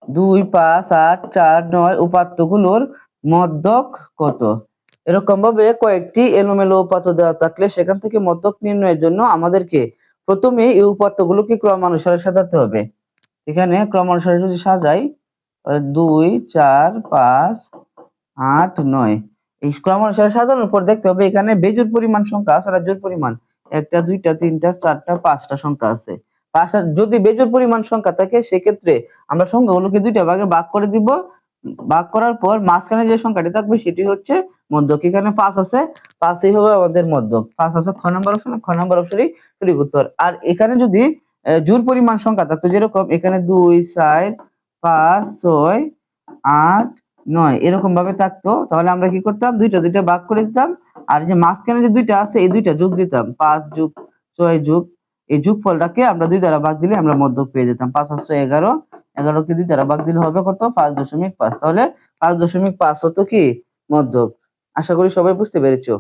2, 5, 8, 4, 9 উপাত্তগুলোর মধ্যক কত? এরকম ভাবে কয়েকটি এলোমেলো উপাত্ত দেওয়া থাকলে সেখান থেকে মধ্যক নির্ণয়ের জন্য আমাদেরকে প্রথমে এই উপাত্তগুলোকে ক্রমানুসারে সাজাতে হবে। এখানে ক্রমানুসারে যদি সাজাই 2, 4, 5, 8, 9 এই ক্রমানুসারে সাজানোর পর দেখতে হবে এখানে বেজোড় পরিমাণ সংখ্যা আছে আর জোড় পরিমাণ 1টা 2টা 3টা 4টা 5টা সংখ্যা আছে। 5টা যদি বেজোড় পরিমাণ সংখ্যা থাকে সেক্ষেত্রে আমরা সংখ্যাগুলোকে দুইটা ভাগে ভাগ করে দিব। ভাগ করার পর মাঝখানে যে সংখ্যাটি থাকবে সেটি হচ্ছে মধ্যক। এখানে 5 আছে, 5ই হবে আমাদের মধ্যক। 5 আছে খ নাম্বার অপশনে, খ নাম্বার অপশনই সঠিক উত্তর। আর এখানে যদি জোড় পরিমাণ সংখ্যা থাকতো যেরকম এখানে 2, 4, 5, 6, 8, 9 এরকম ভাবে থাকতো তাহলে আমরা কি করতাম দুইটা দুইটা ভাগ করে দিতাম আর যে মাঝখানে যে দুইটা আছে এই দুইটা যোগ দিতাম 5 যোগ 6 যোগ এই যোগফলটাকে আমরা 2 দ্বারা ভাগ দিলে আমরা মধ্যক পেয়ে যেতাম 5 আর 6 11 11 কে 2 দ্বারা ভাগ দিলে হবে কত 5.5 তাহলে 5.5 হতো কি মধ্যক। আশা করি সবাই বুঝতে পেরেছো।